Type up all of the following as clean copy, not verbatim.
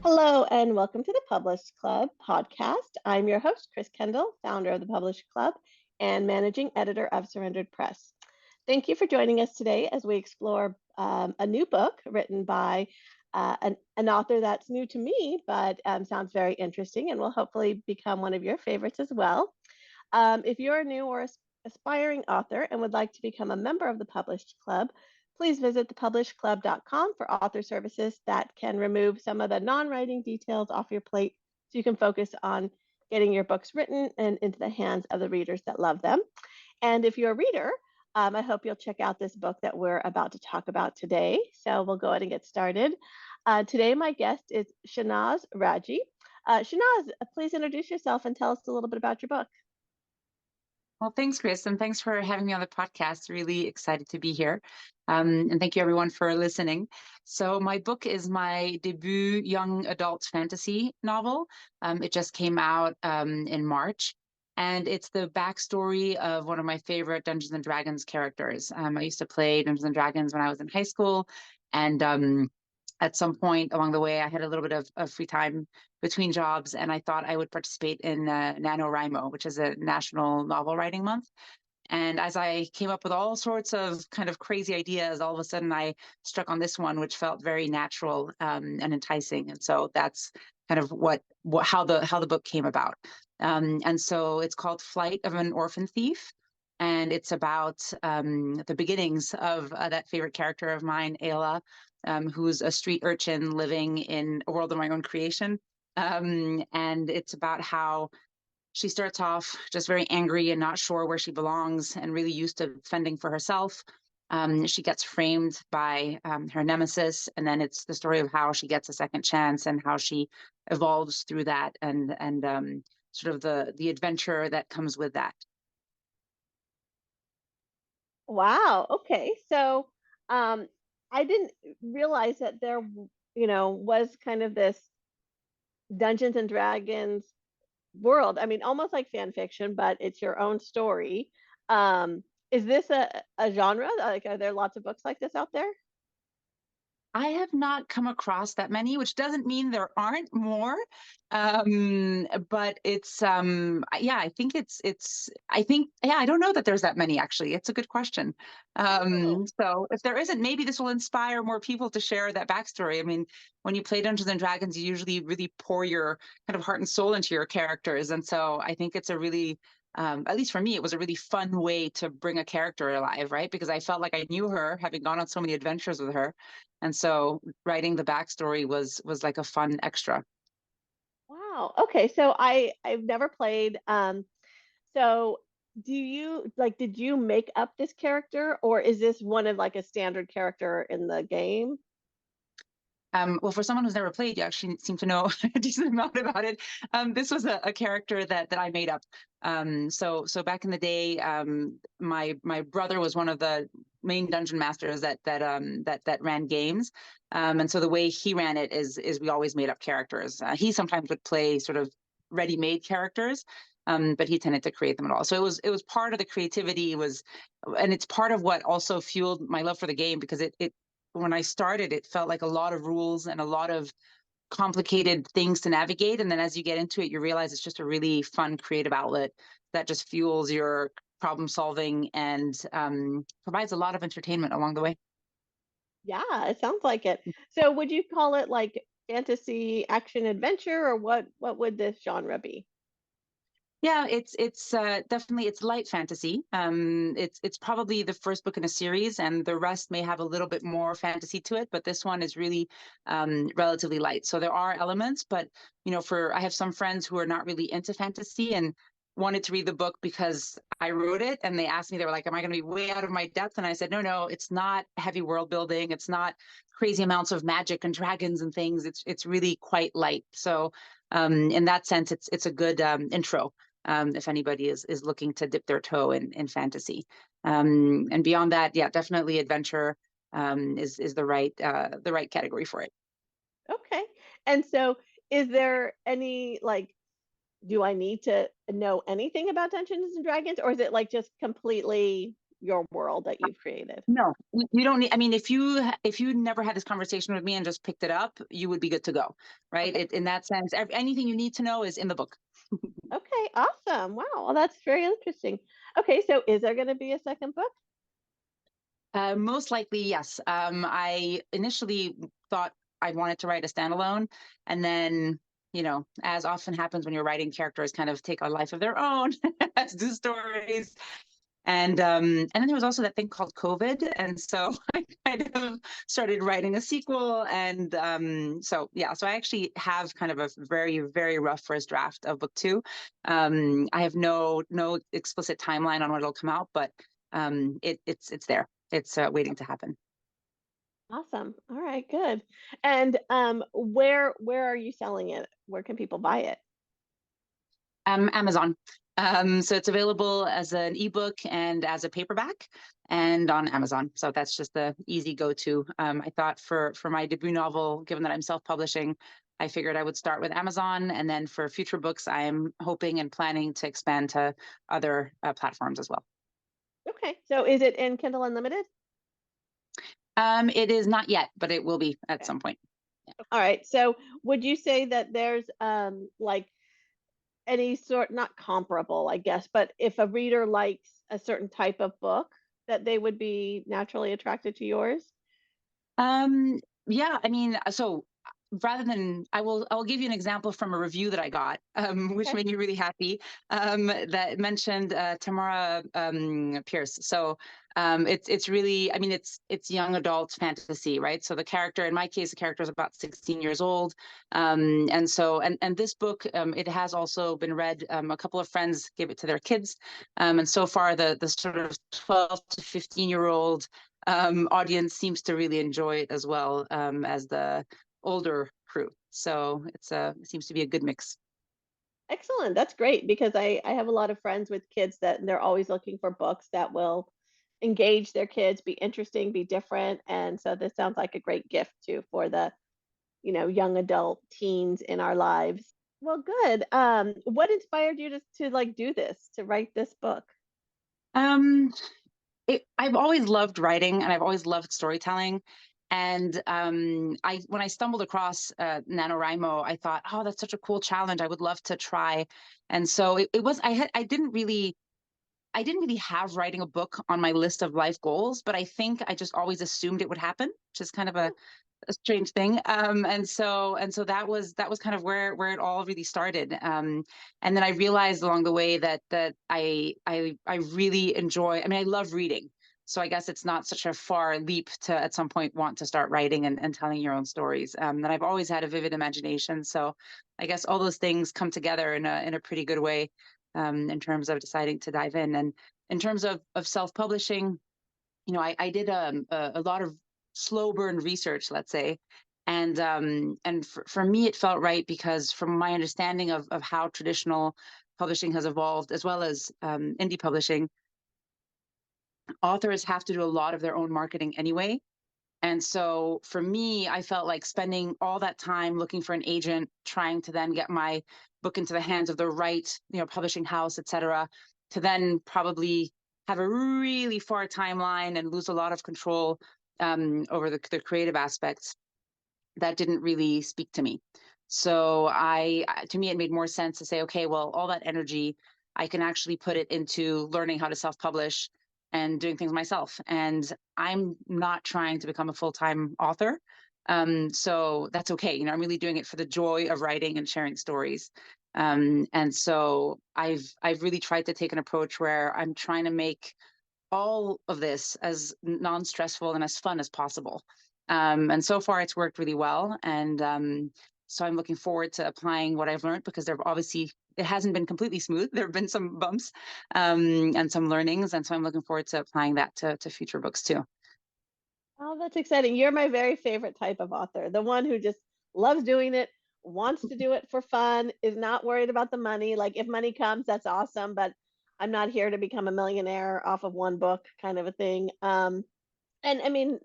Hello, and welcome to the Published Club podcast. I'm your host, Chris Kendall, founder of the Published Club and managing editor of Surrendered Press. Thank you for joining us today as we explore a new book written by an author that's new to me, but sounds very interesting and will hopefully become one of your favorites as well. If you're a new or aspiring author and would like to become a member of the Published Club, please visit thepublishedclub.com for author services that can remove some of the non-writing details off your plate so you can focus on getting your books written and into the hands of the readers that love them. And if you're a reader, I hope you'll check out this book that we're about to talk about today. So we'll go ahead and get started. Today, my guest is Shahnaz Radjy. Shahnaz, please introduce yourself and tell us a little bit about your book. Well, thanks, Chris, and thanks for having me on the podcast. Really excited to be here. And thank you, everyone, for listening. So my book is my debut young adult fantasy novel. It just came out in March, and it's the backstory of one of my favorite Dungeons and Dragons characters. I used to play Dungeons and Dragons when I was in high school, and at some point along the way, I had a little bit of free time between jobs, and I thought I would participate in NaNoWriMo, which is a National Novel Writing Month. And as I came up with all sorts of kind of crazy ideas, all of a sudden I struck on this one, which felt very natural and enticing. And so that's kind of how the book came about. And so it's called Flight of an Orphan Thief. And it's about the beginnings of that favorite character of mine, Ayla, who's a street urchin living in a world of my own creation. And it's about how she starts off just very angry and not sure where she belongs and really used to fending for herself. She gets framed by her nemesis, and then it's the story of how she gets a second chance and how she evolves through that, and sort of the adventure that comes with that. Wow. Okay. So I didn't realize that there, was kind of this Dungeons and Dragons world. I mean, almost like fan fiction, but it's your own story. Is this a genre? Like, are there lots of books like this out there? I have not come across that many, which doesn't mean there aren't more. But yeah, I think I don't know that there's that many actually. It's a good question. Oh, So if there isn't, maybe this will inspire more people to share that backstory. I mean, when you play Dungeons and Dragons, you usually really pour your kind of heart and soul into your characters. And so I think it's a really at least for me, it was a really fun way to bring a character alive, right? Because I felt like I knew her, having gone on so many adventures with her. And so writing the backstory was like a fun extra. wow. Okay. So I've never played. So do you like did you make up this character or is this one of like a standard character in the game? Well, for someone who's never played, you actually seem to know a decent amount about it. This was a character that I made up. So back in the day, my brother was one of the main dungeon masters that ran games. And so the way he ran it is we always made up characters. He sometimes would play sort of ready-made characters. But he tended to create them at all. So it was part of the creativity and it's part of what also fueled my love for the game because it when I started, it felt like a lot of rules and a lot of complicated things to navigate. And then as you get into it, you realize it's just a really fun creative outlet that just fuels your problem solving and provides a lot of entertainment along the way. Yeah, it sounds like it. So would you call it like fantasy action adventure or what would this genre be? Yeah, it's definitely it's light fantasy. It's probably the first book in a series, and the rest may have a little bit more fantasy to it. But this one is really relatively light. So there are elements, but for I have some friends who are not really into fantasy and wanted to read the book because I wrote it, and they asked me, they were like, "Am I going to be way out of my depth?" And I said, "No, it's not heavy world building. It's not crazy amounts of magic and dragons and things. It's really quite light." So in that sense, it's a good intro if anybody is looking to dip their toe in fantasy. And beyond that, yeah, definitely adventure is the right category for it. Okay. And so is there any like do I need to know anything about Dungeons and Dragons or is it like just completely your world that you've created. No, you don't need. I mean, if you never had this conversation with me and just picked it up, you would be good to go, right? Okay. In that sense, anything you need to know is in the book. Okay. Awesome. Wow. Well, that's very interesting. Okay. So is there going to be a second book? Most likely, yes. I initially thought I wanted to write a standalone, and then, as often happens when you're writing, characters kind of take a life of their own, as do stories. And then there was also that thing called COVID, and so I kind of started writing a sequel. And so yeah, so I actually have kind of a very, very rough first draft of book two. I have no explicit timeline on when it'll come out, but it's there. It's waiting to happen. Awesome. All right. Good. And where are you selling it? Where can people buy it? Amazon. So it's available as an ebook and as a paperback, and on Amazon. So that's just the easy go-to. I thought for my debut novel, given that I'm self-publishing, I figured I would start with Amazon, and then for future books, I'm hoping and planning to expand to other platforms as well. Okay. So is it in Kindle Unlimited? It is not yet, but it will be at Okay. some point. All right. So would you say that there's like any sort, not comparable, I guess, but if a reader likes a certain type of book, that they would be naturally attracted to yours? Um, yeah, I mean, so rather than I'll give you an example from a review that I got, which Okay. made me really happy. That mentioned Tamara Pierce. So it's really, I mean, it's young adult fantasy, right? So the character, in my case, the character is about 16 years old, and this book, it has also been read. A couple of friends gave it to their kids, and so far the sort of 12 to 15-year-old audience seems to really enjoy it as well, as the older crew. So it seems to be a good mix. Excellent. That's great because I have a lot of friends with kids that they're always looking for books that will engage their kids, be interesting, be different. And so this sounds like a great gift too for the, young adult teens in our lives. Well, good. What inspired you to like do this, to write this book? Um, I've always loved writing, and I've always loved storytelling. And when I stumbled across NaNoWriMo, I thought, oh, that's such a cool challenge. I would love to try. And so it was. I didn't really have writing a book on my list of life goals, but I think I just always assumed it would happen, which is kind of a strange thing. And so that was kind of where it all really started. And then I realized along the way that I really enjoy. I mean, I love reading. So I guess it's not such a far leap to at some point want to start writing and telling your own stories. And I've always had a vivid imagination. So I guess all those things come together in a pretty good way, in terms of deciding to dive in. And in terms of self-publishing, I did a lot of slow burn research, let's say. And for me, it felt right because from my understanding of how traditional publishing has evolved, as well as indie publishing, authors have to do a lot of their own marketing anyway. And so for me, I felt like spending all that time looking for an agent, trying to then get my book into the hands of the right, publishing house, et cetera, to then probably have a really far timeline and lose a lot of control over the creative aspects. That didn't really speak to me. So to me, it made more sense to say, okay, well, all that energy, I can actually put it into learning how to self-publish and doing things myself. And I'm not trying to become a full-time author. So that's okay. I'm really doing it for the joy of writing and sharing stories. And so I've really tried to take an approach where I'm trying to make all of this as non-stressful and as fun as possible. And so far, it's worked really well. And so I'm looking forward to applying what I've learned, because it hasn't been completely smooth. There have been some bumps, and some learnings. And so I'm looking forward to applying that to future books too. Oh, that's exciting. You're my very favorite type of author, the one who just loves doing it, wants to do it for fun, is not worried about the money. Like, if money comes, that's awesome, but I'm not here to become a millionaire off of one book kind of a thing. And I mean,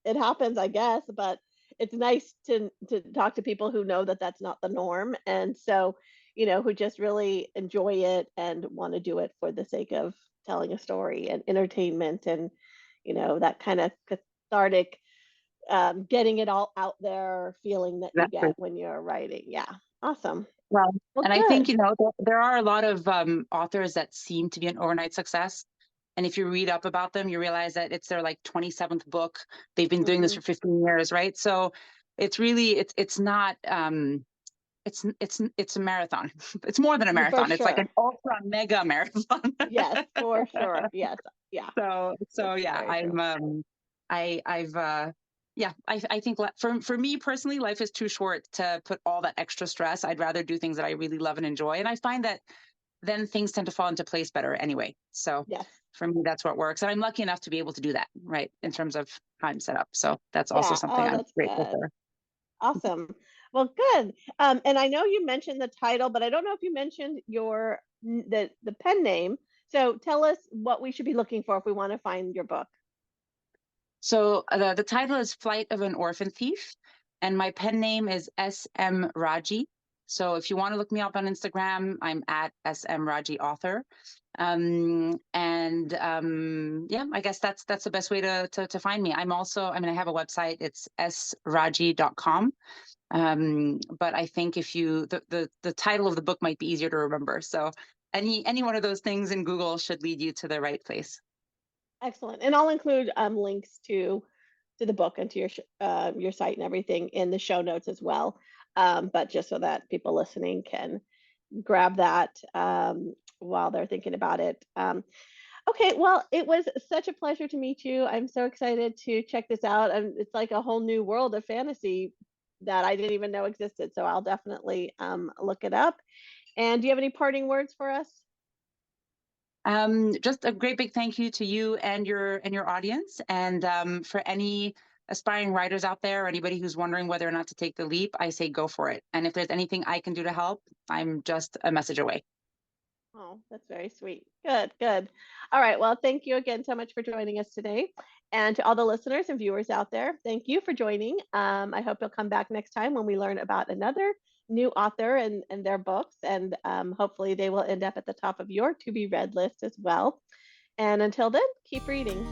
it happens, I guess, but it's nice to talk to people who know that that's not the norm, and so, who just really enjoy it and want to do it for the sake of telling a story and entertainment and, that kind of cathartic, getting it all out there feeling that you Exactly. get when you're writing. Yeah. Awesome. Well, Well, and I think, good. there are a lot of authors that seem to be an overnight success. And if you read up about them, you realize that it's their like 27th book. They've been doing this Hmm. for 15 years, right? So it's really, it's not, it's a marathon. It's more than a For marathon. It's like an sure. ultra mega marathon. Yes, for sure. Yes. Yeah. So It's yeah, very true. I've yeah, I think for me personally, life is too short to put all that extra stress. I'd rather do things that I really love and enjoy, and I find that then things tend to fall into place better anyway. So Yes. for me, that's what works, and I'm lucky enough to be able to do that, right, in terms of how I'm set up. So that's also Yeah. something Oh, I'm that's grateful good. for. Awesome. Well, good. And I know you mentioned the title, but I don't know if you mentioned the pen name. So tell us what we should be looking for if we want to find your book. So the title is Flight of an Orphan Thief, and my pen name is Radjy. So if you want to look me up on Instagram, I'm at smradjyauthor. Yeah, I guess that's the best way to find me. I'm also, I mean, I have a website. It's smradjy.com. But I think if you the title of the book might be easier to remember. So any one of those things in Google should lead you to the right place. Excellent. And I'll include links to the book and to your site and everything in the show notes as well. But just so that people listening can grab that while they're thinking about it. Okay, well, it was such a pleasure to meet you. I'm so excited to check this out. And it's like a whole new world of fantasy that I didn't even know existed. So I'll definitely look it up. And do you have any parting words for us? Just a great big thank you to you and your audience, and for any aspiring writers out there or anybody who's wondering whether or not to take the leap, I say go for it. And if there's anything I can do to help, I'm just a message away. Oh, that's very sweet. Good, good. All right. Well, thank you again so much for joining us today. And to all the listeners and viewers out there, thank you for joining. I hope you'll come back next time when we learn about another new author and their books. And hopefully they will end up at the top of your to be read list as well. And until then, keep reading.